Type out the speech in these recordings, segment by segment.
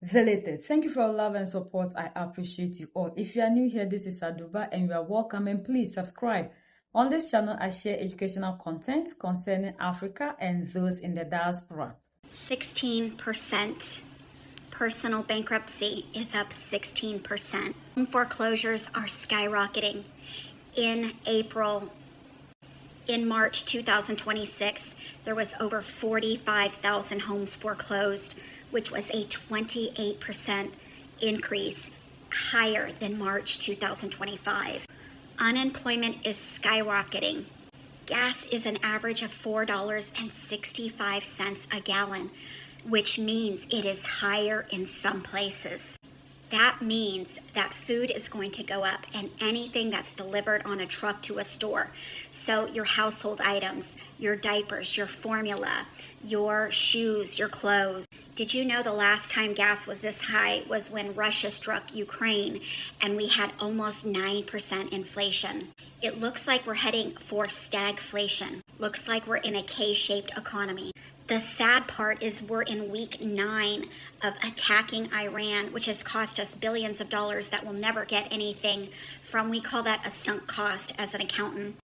Zelated. Thank you for your love and support. I appreciate you all. If you are new here, this is Aduba and you are welcome, and please subscribe. On this channel, I share educational content concerning Africa and those in the diaspora. 16%. Personal bankruptcy is up 16%. Home foreclosures are skyrocketing. In March 2026, there was over 45,000 homes foreclosed, which was a 28% increase, higher than March 2025. Unemployment is skyrocketing. Gas is an average of $4.65 a gallon, which means it is higher in some places. That means that food is going to go up, and anything that's delivered on a truck to a store. So your household items, your diapers, your formula, your shoes, your clothes. Did you know the last time gas was this high was when Russia struck Ukraine and we had almost 9% inflation? It looks like we're heading for stagflation. Looks like we're in a K-shaped economy. The sad part is we're in week 9 of attacking Iran, which has cost us billions of dollars that will never get anything from. We call that a sunk cost as an accountant.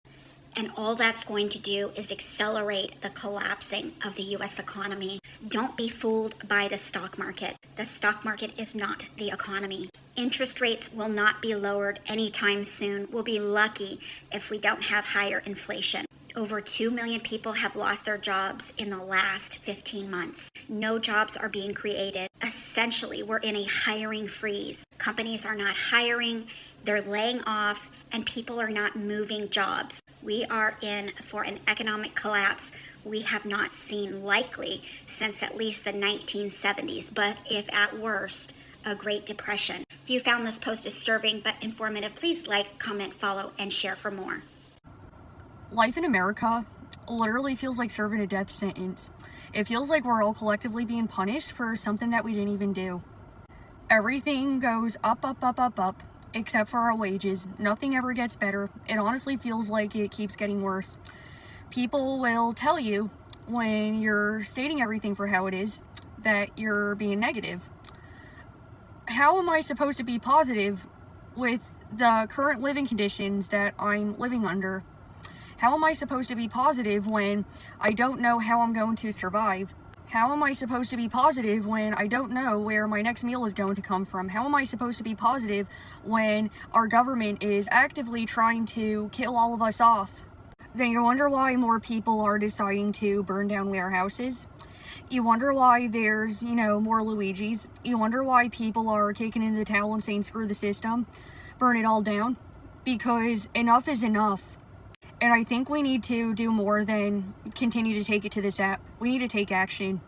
And all that's going to do is accelerate the collapsing of the U.S. economy. Don't be fooled by the stock market. The stock market is not the economy. Interest rates will not be lowered anytime soon. We'll be lucky if we don't have higher inflation. Over 2 million people have lost their jobs in the last 15 months. No jobs are being created. Essentially, we're in a hiring freeze. Companies are not hiring, they're laying off, and people are not moving jobs. We are in for an economic collapse we have not seen likely since at least the 1970s, but if at worst, a Great Depression. If you found this post disturbing but informative, please like, comment, follow, and share for more. Life in America literally feels like serving a death sentence. It feels like we're all collectively being punished for something that we didn't even do. Everything goes up, up, up, up, up, except for our wages. Nothing ever gets better. It honestly feels like it keeps getting worse. People will tell you when you're stating everything for how it is that you're being negative. How am I supposed to be positive with the current living conditions that I'm living under? How am I supposed to be positive when I don't know how I'm going to survive? How am I supposed to be positive when I don't know where my next meal is going to come from? How am I supposed to be positive when our government is actively trying to kill all of us off? Then you wonder why more people are deciding to burn down warehouses. You wonder why there's, more Luigis. You wonder why people are kicking in the towel and saying, screw the system, burn it all down. Because enough is enough. And I think we need to do more than continue to take it to this app. We need to take action.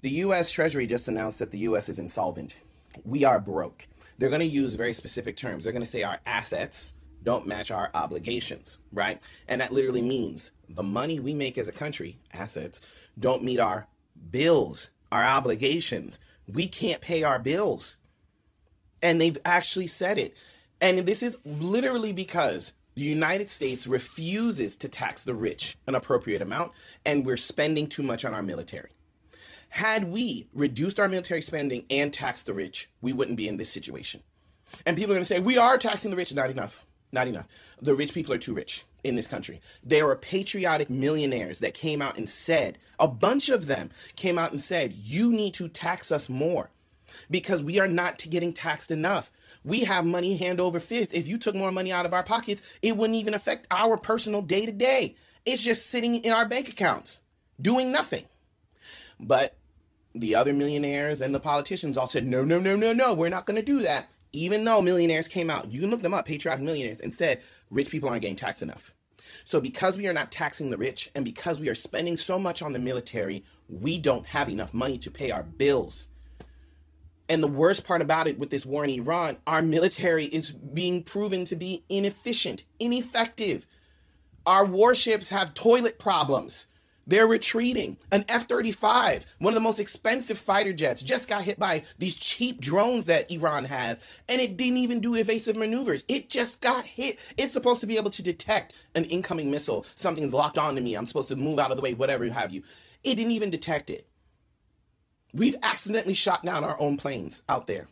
The U.S. Treasury just announced that the U.S. is insolvent. We are broke. They're going to use very specific terms. They're going to say our assets don't match our obligations, right? And that literally means the money we make as a country, assets, don't meet our bills, our obligations. We can't pay our bills. And they've actually said it. And this is literally because the United States refuses to tax the rich an appropriate amount, and we're spending too much on our military. Had we reduced our military spending and taxed the rich, we wouldn't be in this situation. And people are going to say, we are taxing the rich. Not enough. Not enough. The rich people are too rich in this country. There were patriotic millionaires that came out and said, a bunch of them came out and said, you need to tax us more because we are not getting taxed enough. We have money hand over fist. If you took more money out of our pockets, it wouldn't even affect our personal day to day. It's just sitting in our bank accounts, doing nothing. But the other millionaires and the politicians all said, no, no, no, no, no, we're not going to do that. Even though millionaires came out, you can look them up, patriotic millionaires, and said, rich people aren't getting taxed enough. So because we are not taxing the rich and because we are spending so much on the military, we don't have enough money to pay our bills. And the worst part about it with this war in Iran, our military is being proven to be inefficient, ineffective. Our warships have toilet problems. They're retreating. An F-35, one of the most expensive fighter jets, just got hit by these cheap drones that Iran has, and it didn't even do evasive maneuvers. It just got hit. It's supposed to be able to detect an incoming missile. Something's locked onto me. I'm supposed to move out of the way, whatever have you. It didn't even detect it. We've accidentally shot down our own planes out there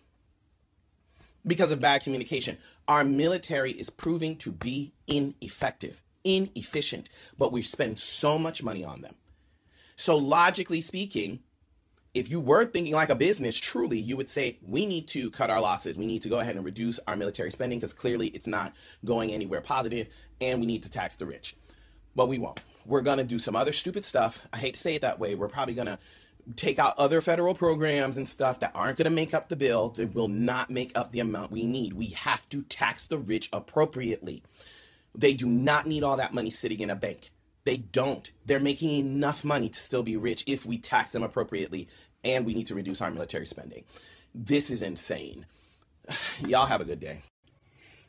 because of bad communication. Our military is proving to be ineffective, inefficient, but we spend so much money on them. So logically speaking, if you were thinking like a business, truly, you would say, we need to cut our losses. We need to go ahead and reduce our military spending because clearly it's not going anywhere positive, and we need to tax the rich. But we won't. We're going to do some other stupid stuff. I hate to say it that way. We're probably going to take out other federal programs and stuff that aren't going to make up the bill. It will not make up the amount we need. We have to tax the rich appropriately. They do not need all that money sitting in a bank. They don't. They're making enough money to still be rich if we tax them appropriately, and we need to reduce our military spending. This is insane. Y'all have a good day.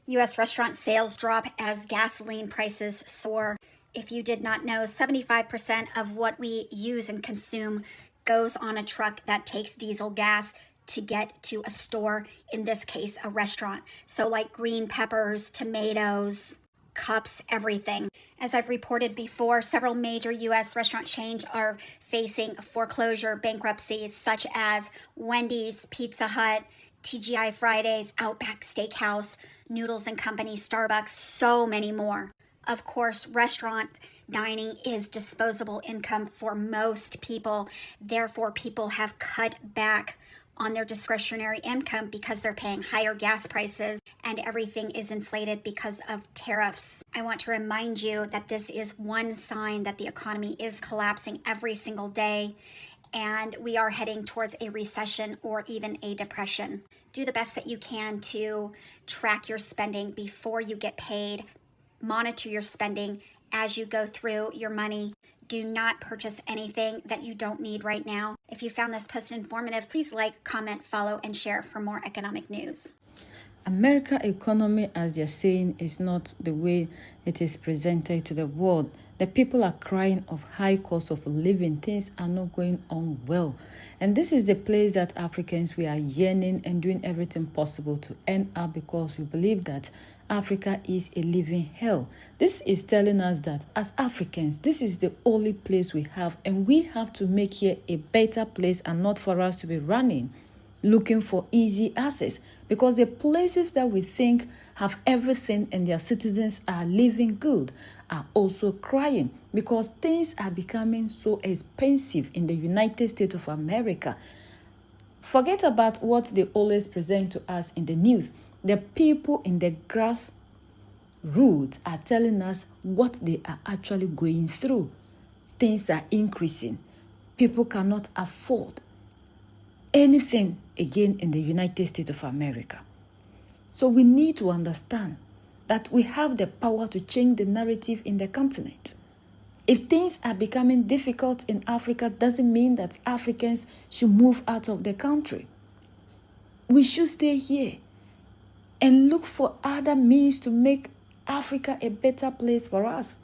U.S. restaurant sales drop as gasoline prices soar. If you did not know, 75% of what we use and consume goes on a truck that takes diesel gas to get to a store, in this case, a restaurant. So like green peppers, tomatoes, cups, everything. As I've reported before, several major U.S. restaurant chains are facing foreclosure bankruptcies, such as Wendy's, Pizza Hut, TGI Fridays, Outback Steakhouse, Noodles & Company, Starbucks, so many more. Of course, restaurant dining is disposable income for most people. Therefore, people have cut back on their discretionary income because they're paying higher gas prices and everything is inflated because of tariffs. I want to remind you that this is one sign that the economy is collapsing every single day, and we are heading towards a recession or even a depression. Do the best that you can to track your spending before you get paid. Monitor your spending as you go through your money. Do not purchase anything that you don't need right now. If you found this post informative, please like, comment, follow, and share for more economic news. America economy, as they're saying, is not the way it is presented to the world. The people are crying of high cost of living. Things are not going on well. And this is the place that Africans, we are yearning and doing everything possible to end up, because we believe that Africa is a living hell. This is telling us that as Africans, this is the only place we have, and we have to make here a better place, and not for us to be running, looking for easy access. Because the places that we think have everything and their citizens are living good are also crying, because things are becoming so expensive in the United States of America. Forget about what they always present to us in the news. The people in the grassroots are telling us what they are actually going through. Things are increasing. People cannot afford anything again in the United States of America. So we need to understand that we have the power to change the narrative in the continent. If things are becoming difficult in Africa, doesn't mean that Africans should move out of the country. We should stay here and look for other means to make Africa a better place for us.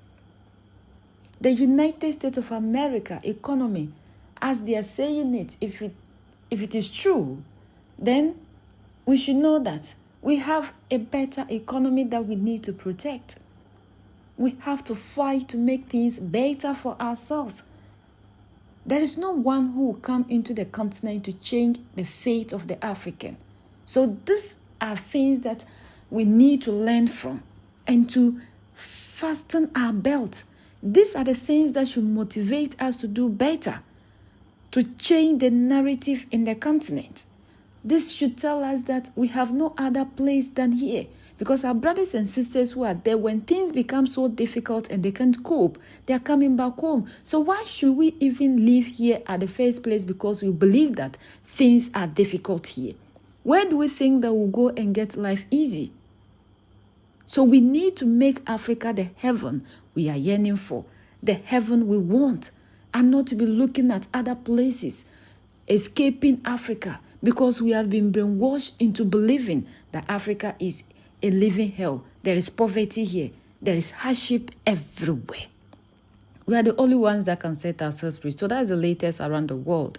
The United States of America economy, as they are saying it, if it is true, then we should know that we have a better economy that we need to protect. We have to fight to make things better for ourselves. There is no one who will come into the continent to change the fate of the African. So these are things that we need to learn from and to fasten our belt. These are the things that should motivate us to do better, to change the narrative in the continent. This should tell us that we have no other place than here, because our brothers and sisters who are there, when things become so difficult and they can't cope, they are coming back home. So why should we even live here at the first place? Because we believe that things are difficult here. Where do we think that we'll go and get life easy? So we need to make Africa the heaven we are yearning for, the heaven we want, and not to be looking at other places, escaping Africa, because we have been brainwashed into believing that Africa is a living hell. There is poverty here. There is hardship everywhere. We are the only ones that can set ourselves free. So that's the latest around the world.